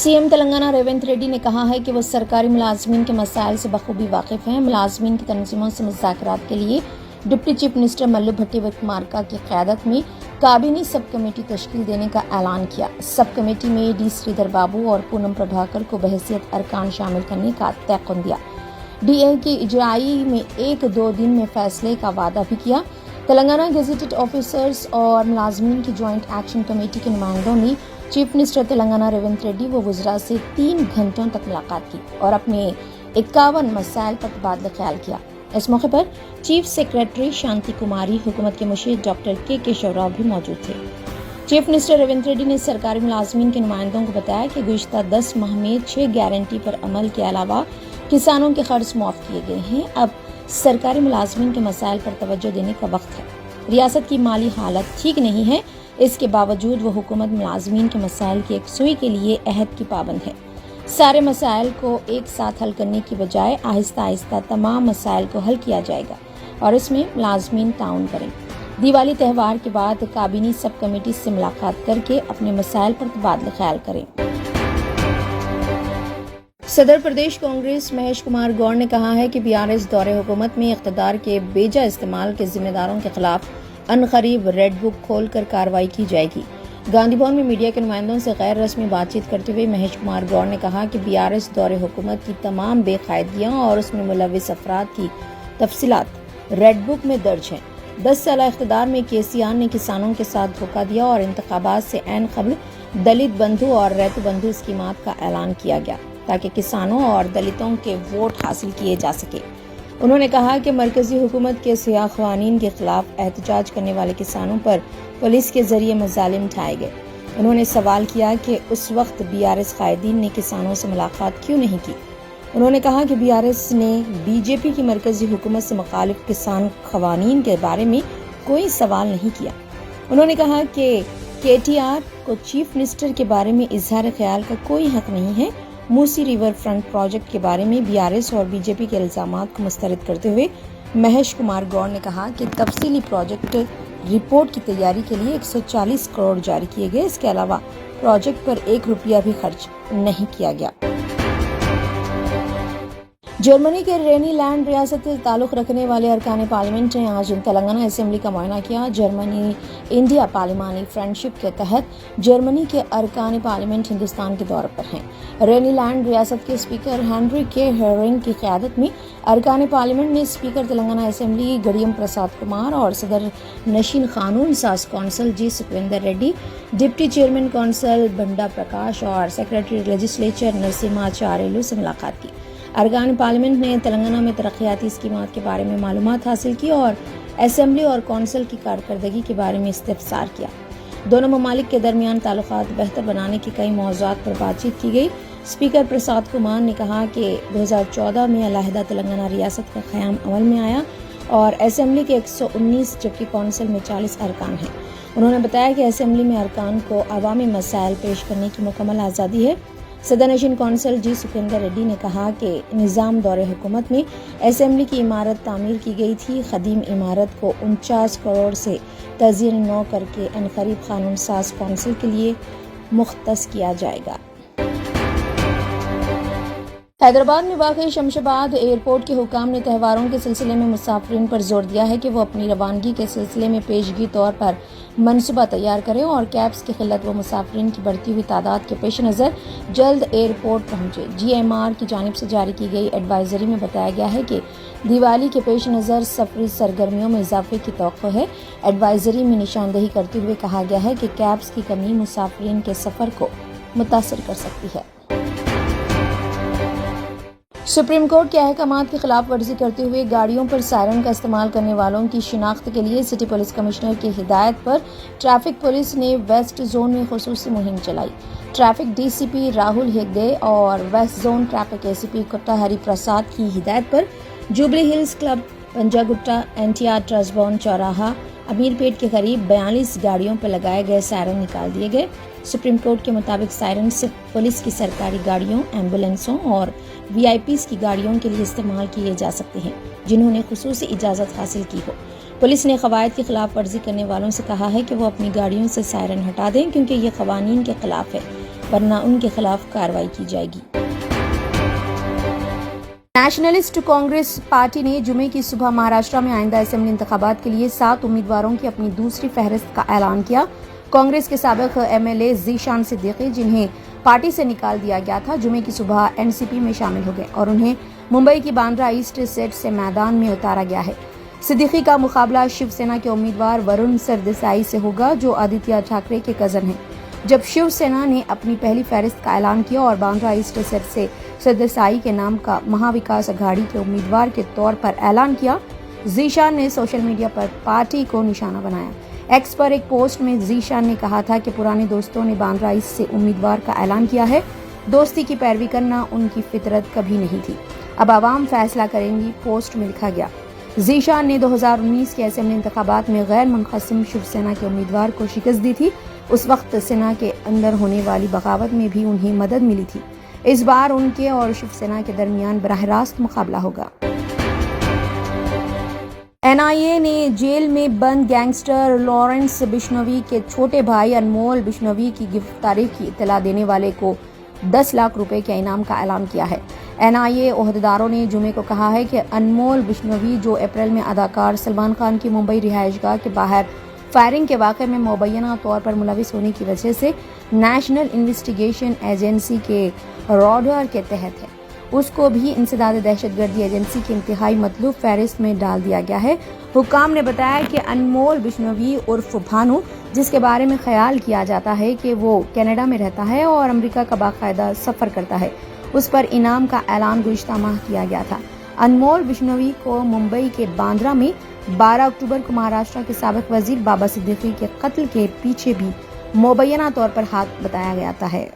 CM Telangana Revanth Reddy ने कहा है कि वो सरकारी मुलाजमीन के मसाइल से बखूबी वाकिफ हैं। मुलाजमीन की तंजीमों से मुज़ाकरात के लिए डिप्टी चीफ मिनिस्टर मल्लू भट्टी विक्रमार्का की क़यादत में काबीनी सब कमेटी तश्कील देने का ऐलान किया। सब कमेटी में डी श्रीधर बाबू और पूनम प्रभाकर को बहैसियत अरकान शामिल करने का तयक़ुन दिया। डीए की इजराई में 1-2 दिन में फैसले का वादा भी किया। तेलंगाना गेजेटेड ऑफिसर्स और मुलाजमीन की जॉइंट एक्शन कमेटी के नुमाइंदों ने चीफ मिनिस्टर तेलंगाना रेवंत रेड्डी व वज़रा से 3 घंटों तक मुलाकात की और अपने 51 मसाइल पर तबादला ख्याल किया। इस मौके पर चीफ सेक्रेटरी शांति कुमारी, हुकूमत के मुशीर डॉक्टर के केशव भी मौजूद थे। चीफ मिनिस्टर रेवंत रेड्डी ने सरकारी मुलाजमीन के नुमाइंदों को बताया कि गुज़िश्ता 10 माह में 6 गारंटी पर अमल के अलावा किसानों के खर्च मुआफ किए गए हैं। अब सरकारी मुलाजमीन के मसाइल पर तवज्जो देने का वक्त है। रियासत की माली हालत ठीक नहीं है, इसके बावजूद वो हुकूमत मुलाजमीन के मसाइल की एकसुई के लिए अहद की पाबंद है। सारे मसाइल को एक साथ हल करने की बजाय आहिस्ता आहिस्ता तमाम मसाइल को हल किया जाएगा और इसमें मुलाजमीन ताउन करें। दिवाली त्यौहार के बाद काबीनी सब कमेटी से मुलाकात करके अपने मसाइल पर तबादला ख्याल करें। सदर प्रदेश कांग्रेस महेश कुमार गौड़ ने कहा है कि बीआरएस दौरे हुकूमत में इख्तिदार के बेजा इस्तेमाल के जिम्मेदारों के खिलाफ अनकरीब रेड बुक खोलकर कार्रवाई की जाएगी। गांधी भवन में मीडिया के नुमाइंदों से गैर रस्मी बातचीत करते हुए महेश कुमार गौड़ ने कहा कि बीआरएस दौरे हुकूमत की तमाम बेकायदियां और उसमें मुलविस अफराद की तफसीलात रेड बुक में दर्ज हैं। 10 साल इख्तिदार में केसीआर ने किसानों के साथ धोखा दिया और इंतखाबात से ऐन क़ब्ल दलित बंधु और रैत बंधु स्कीमात का ऐलान किया गया ताकि किसानों और दलितों के वोट हासिल किए जा सके। उन्होंने कहा कि मरकजी हुकूमत के सियाह क़वानीन के खिलाफ एहतजाज करने वाले किसानों पर पुलिस के जरिए मज़ालिम ढाए गए। उन्होंने सवाल किया कि उस वक्त बीआरएस कायदीन ने किसानों से मुलाकात क्यों नहीं की। उन्होंने कहा कि बीआरएस ने बीजेपी की मरकजी हुकूमत से मुखालिफ किसान क़वानीन के बारे में कोई सवाल नहीं किया। उन्होंने कहा कि केटीआर को चीफ मिनिस्टर के बारे में इजहार ख्याल का कोई हक नहीं है। मूसी रिवर फ्रंट प्रोजेक्ट के बारे में बीआरएस और बीजेपी के इल्जामात को मुस्तरद करते हुए महेश कुमार गौड़ ने कहा कि तफसीली प्रोजेक्ट रिपोर्ट की तैयारी के लिए 140 करोड़ जारी किए गए। इसके अलावा प्रोजेक्ट पर 1 रुपया भी खर्च नहीं किया गया। जर्मनी के रेनीलैंड रियासत से ताल्लुक़ रखने वाले अरकान पार्लियामेंट ने आज तेलंगाना असेंबली का मुआयना किया। जर्मनी इंडिया पार्लिमानी फ्रेंडशिप के तहत जर्मनी के अरकान पार्लियामेंट हिंदुस्तान के दौरे पर हैं। रेनीलैंड रियासत के स्पीकर हेनरी के हेरिंग की क़यादत में अरकान पार्लियामेंट ने स्पीकर तेलंगाना असेंबली गड़ियम प्रसाद कुमार और सदर नशीन कानून साज council G Sukhender Reddy, deputy chairman council Banda Prakash और सेक्रेटरी लेजिस्लेचर नरसिम्हाचार्यलू से मुलाकात की। अरकान पार्लियामेंट ने तेलंगाना में तरक्याती स्कीमात के बारे में मालूमात हासिल की और असेंबली और कौंसिल की कारकर्दगी के बारे में इस्तिफसार किया। दोनों ममालिक के दरमियान ताल्लुकात बेहतर बनाने के कई मौज़ूआत पर बातचीत की गई। स्पीकर प्रसाद कुमार ने कहा कि 2014 में अलहदा तेलंगाना रियासत का क़याम अमल में आया और असेंबली के 119 जबकि कौंसिल में 40 अरकान हैं। उन्होंने बताया कि असेंबली में अरकान को अवामी मसाइल पेश करने की मुकम्मल आज़ादी है। सदर नशीन कौंसल जी सुखविंदर रेड्डी ने कहा कि निज़ाम दौरे हुकूमत में असेंबली की इमारत तामीर की गई थी। ख़दीम इमारत को 49 करोड़ से तज़यीन नौ करके अनक़रीब क़ानून साज कौंसिल के लिए मुख्तस किया जाएगा। हैदराबाद में वाक़ई शमशाबाद एयरपोर्ट के हुकाम ने त्यौहारों के सिलसिले में मुसाफिरीन पर जोर दिया है कि वो अपनी रवानगी के सिलसिले में पेशगी तौर पर मनसूबा तैयार करें और कैब्स की किल्लत व मुसाफिरीन की बढ़ती हुई तादाद के पेश नज़र जल्द एयरपोर्ट पहुंचे। GMR की जानिब से जारी की गई एडवाइजरी में बताया गया है कि दिवाली के पेश नज़र सफरी सरगर्मियों में इजाफे की तौक़्क़ो है। एडवाइजरी में निशानदेही करते हुए कहा गया है कि कैब्स की कमी मुसाफिरीन के सफ़र को मुतासर कर सकती है। सुप्रीम कोर्ट के अहकामात की खिलाफ वर्जी करते हुए गाड़ियों पर सायरन का इस्तेमाल करने वालों की शिनाख्त के लिए सिटी पुलिस कमिश्नर की हिदायत पर ट्रैफिक पुलिस ने वेस्ट जोन में खुसूसी मुहिम चलाई। ट्रैफिक DCP राहुल हेगड़े और west zone traffic ACP Kutta Hari Prasad की हिदायत पर जुबली हिल्स क्लब, पंजागुट्टा, NTR ट्रस्टबॉर्न चौराहा, अमीरपेट के करीब 42 गाड़ियों पर लगाए गए सायरन निकाल दिए गए। सुप्रीम कोर्ट के मुताबिक सायरन सिर्फ पुलिस की सरकारी गाड़ियों, एम्बुलेंसों और VIPs की गाड़ियों के लिए इस्तेमाल किए जा सकते हैं जिन्होंने खुसूसी इजाज़त हासिल की हो। पुलिस ने क़वायद की खिलाफ वर्जी करने वालों से कहा है कि वो अपनी गाड़ियों से सायरन हटा दें क्योंकि ये क़वानीन के खिलाफ है। ورنہ ان کے خلاف کارروائی کی جائے گی۔ نیشنلسٹ کانگریس پارٹی نے جمعے کی صبح مہاراشٹر میں آئندہ اسمبلی انتخابات کے لیے 7 امیدواروں کی اپنی دوسری فہرست کا اعلان کیا۔ کانگریس کے سابق MLA ذیشان صدیقی، جنہیں پارٹی سے نکال دیا گیا تھا، جمعے کی صبح NCP میں شامل ہو گئے اور انہیں ممبئی کی باندرا ایسٹ سیٹ سے میدان میں اتارا گیا ہے۔ صدیقی کا مقابلہ شیو سینا کے امیدوار ورون سردیسائی سے ہوگا، جو آدتیہ ٹھاکرے کے کزن ہیں۔ جب شیو سینا نے اپنی پہلی فہرست کا اعلان کیا اور باندرا ایسٹ سیٹ سے سردیسائی کے نام کا مہا وکاس اگھاڑی کے امیدوار کے طور پر اعلان کیا، ذیشان نے سوشل میڈیا پر پارٹی کو نشانہ بنایا۔ ایکس پر ایک پوسٹ میں ذیشان نے کہا تھا کہ پرانے دوستوں نے باندرا ایسٹ سے امیدوار کا اعلان کیا ہے، دوستی کی پیروی کرنا ان کی فطرت کبھی نہیں تھی، اب عوام فیصلہ کریں گی، پوسٹ میں لکھا گیا۔ ذیشان نے 2019 کے اسمبلی انتخابات میں غیر منقسم شیو سینا کے امیدوار کو شکست دی تھی۔ اس وقت سینا کے اندر ہونے والی بغاوت میں بھی انہیں مدد ملی تھی۔ اس بار ان کے اور شیو سینا کے درمیان براہ راست مقابلہ ہوگا۔ NIA نے جیل میں بند گینگسٹر لارنس بشنوئی کے چھوٹے بھائی انمول بشنوئی کی گرفتاری کی اطلاع دینے والے کو 10 لاکھ روپے کے انعام کا اعلان کیا ہے۔ NIA عہدیداروں نے جمعے کو کہا ہے کہ انمول بشنوئی، جو اپریل میں اداکار سلمان خان کی ممبئی رہائش گاہ کے باہر فائرنگ کے واقعے میں مبینہ طور پر ملوث ہونے کی وجہ سے نیشنل انویسٹیگیشن ایجنسی کے راڈار کے تحت ہے، اس کو بھی انسداد دہشت گردی ایجنسی کی انتہائی مطلوب فہرست میں ڈال دیا گیا ہے۔ حکام نے بتایا کہ انمول بشنوئی عرف بھانو، جس کے بارے میں خیال کیا جاتا ہے کہ وہ کینیڈا میں رہتا ہے اور امریکہ کا باقاعدہ سفر کرتا ہے، اس پر انعام کا اعلان گزشتہ ماہ کیا گیا تھا۔ انمول بشنوئی کو ممبئی کے باندرا میں 12 اکتوبر کو مہاراشٹر کے سابق وزیر بابا صدیقی کے قتل کے پیچھے بھی مبینہ طور پر ہاتھ بتایا گیا ہے۔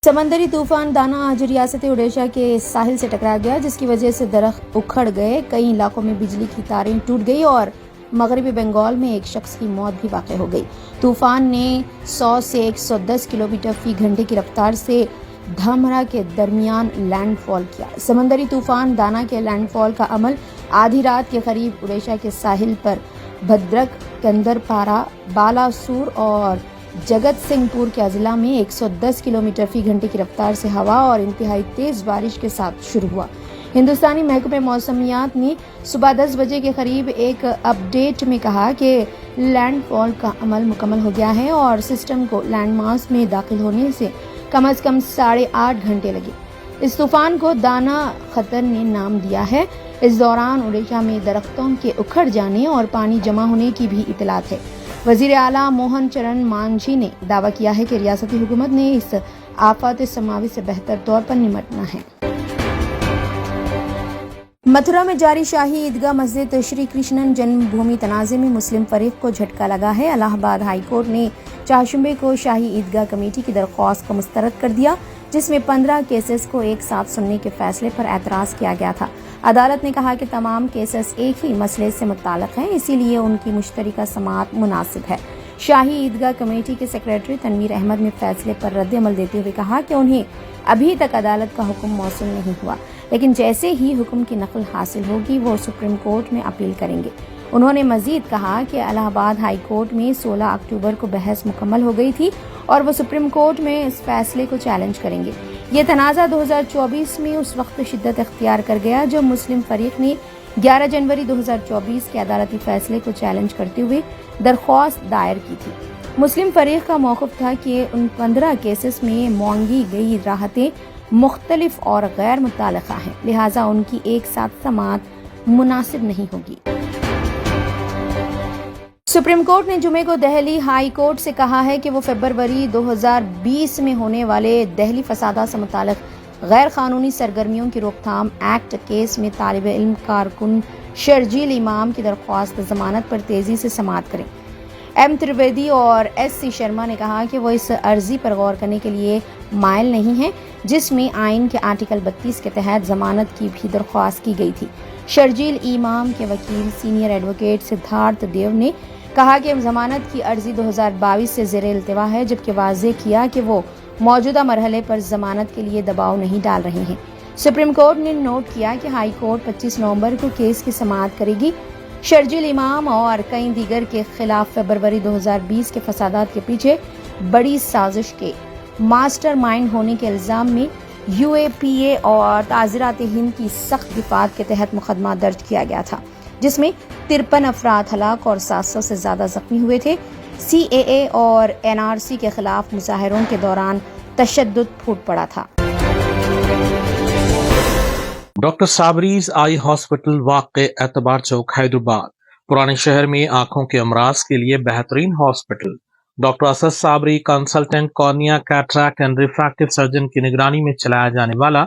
سمندری طوفان دانا آج ریاست اڈیشہ کے ساحل سے ٹکرا گیا، جس کی وجہ سے درخت اکھڑ گئے، کئی علاقوں میں بجلی کی تاریں ٹوٹ گئی اور مغربی بنگال میں ایک شخص کی موت بھی واقع ہو گئی۔ طوفان نے 100 سے 110 کلومیٹر فی گھنٹے کی رفتار سے دھمرا کے درمیان لینڈ فال کیا۔ سمندری طوفان دانا کے لینڈ فال کا عمل آدھی رات کے قریب اڈیشہ کے ساحل پر بھدرک، کندرپارا، بالاسور اور جگت سنگھ پور کے اضلاع میں 110 کلومیٹر فی گھنٹے کی رفتار سے ہوا اور انتہائی تیز بارش کے ساتھ شروع ہوا۔ ہندوستانی محکمہ موسمیات نے صبح 10 بجے کے قریب ایک اپ ڈیٹ میں کہا کہ لینڈ فال کا عمل مکمل ہو گیا ہے اور سسٹم کو لینڈ ماس میں داخل ہونے سے کم از کم 8.5 گھنٹے لگے۔ اس طوفان کو دانا خطر نے نام دیا ہے۔ اس دوران اڈیشہ میں درختوں کے اکھڑ جانے اور پانی جمع ہونے کی بھی اطلاعات ہے۔ وزیر اعلیٰ موہن چرن مانجھی نے دعویٰ کیا ہے کہ ریاستی حکومت نے اس آفات سماوی سے بہتر طور پر نمٹنا ہے۔ متھرا میں جاری شاہی عیدگاہ مسجد شری کرشنن جنم بھومی تنازع میں مسلم فریق کو جھٹکا لگا ہے۔ الہ آباد ہائی کورٹ نے چہارشنبے کو شاہی عیدگاہ کمیٹی کی درخواست کو مسترد کر دیا، جس میں 15 کیسز کو ایک ساتھ سننے کے فیصلے پر اعتراض کیا گیا تھا۔ عدالت نے کہا کہ تمام کیسز ایک ہی مسئلے سے متعلق ہیں، اسی لیے ان کی مشترکہ سماعت مناسب ہے۔ شاہی عیدگاہ کمیٹی کے سیکریٹری تنویر احمد نے فیصلے پر رد عمل دیتے ہوئے کہا کہ انہیں ابھی تک عدالت کا حکم موصول نہیں ہوا، لیکن جیسے ہی حکم کی نقل حاصل ہوگی وہ سپریم کورٹ میں اپیل کریں گے۔ انہوں نے مزید کہا کہ الہ آباد ہائی کورٹ میں 16 اکتوبر کو بحث مکمل ہو گئی تھی اور وہ سپریم کورٹ میں اس فیصلے کو چیلنج کریں گے۔ یہ تنازع 2024 میں اس وقت شدت اختیار کر گیا جب مسلم فریق نے 11 جنوری 2024 کے عدالتی فیصلے کو چیلنج کرتے ہوئے درخواست دائر کی تھی۔ مسلم فریق کا موقف تھا کہ ان 15 کیسز میں مانگی گئی راحتیں مختلف اور غیر متعلقہ ہیں، لہٰذا ان کی ایک ساتھ سماعت مناسب نہیں ہوگی۔ سپریم کورٹ نے جمعے کو دہلی ہائی کورٹ سے کہا ہے کہ وہ فروری 2020 میں ہونے والے دہلی فسادات سے متعلق غیر قانونی سرگرمیوں کی روک تھام ایکٹ کیس میں طالب علم کارکن شرجیل امام کی درخواست ضمانت پر تیزی سے سماعت کریں۔ ایم ترویدی اور ایس سی شرما نے کہا کہ وہ اس عرضی پر غور کرنے کے لیے مائل نہیں ہیں جس میں آئین کے آرٹیکل 32 کے تحت ضمانت کی بھی درخواست کی گئی تھی۔ شرجیل امام کے وکیل سینئر ایڈوکیٹ سدھارتھ دیو نے کہا کہ ضمانت کی عرضی 2022 سے زیر التوا ہے، جبکہ واضح کیا کہ وہ موجودہ مرحلے پر ضمانت کے لیے دباؤ نہیں ڈال رہے ہیں۔ سپریم کورٹ نے نوٹ کیا کہ ہائی کورٹ 25 نومبر کو کیس کی سماعت کرے گی۔ شرجیل امام اور کئی دیگر کے خلاف فروری 2020 کے فسادات کے پیچھے बड़ी साजिश के मास्टरमाइंड होने के इल्जाम में UAPA और ताज़रात हिंद की सख्त दिफात के तहत मुकदमा दर्ज किया गया था, जिसमें 53 अफराद हलाक और 700 से ज्यादा जख्मी हुए थे। CAA और NRC के खिलाफ मुजाहिरों के दौरान तशद्दुद फूट पड़ा था। डॉक्टर साबरीज आई हॉस्पिटल वाक़े एतबार चौक हैदराबाद। पुराने शहर में आंखों के अमराज के लिए बेहतरीन hospital. Doctor Asad Sabri consultant cornea cataract and refractive surgeon की निगरानी में चलाया जाने वाला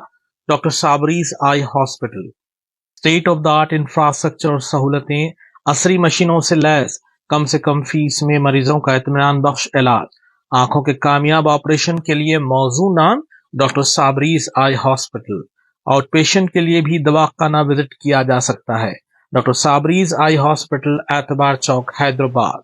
doctor Sabri's eye hospital state of the art infrastructure और सहूलतें, असरी मशीनों से लैस, कम से कम फीस में मरीजों का इत्मीनान बख्श इलाज। आंखों के कामयाब ऑपरेशन के लिए मौजू नाम doctor Sabri's eye hospital. Outpatient के लिए भी दवाखाना विजिट किया जा सकता है। डॉक्टर साबरीज आई हॉस्पिटल, एतबार चौक, हैदराबाद।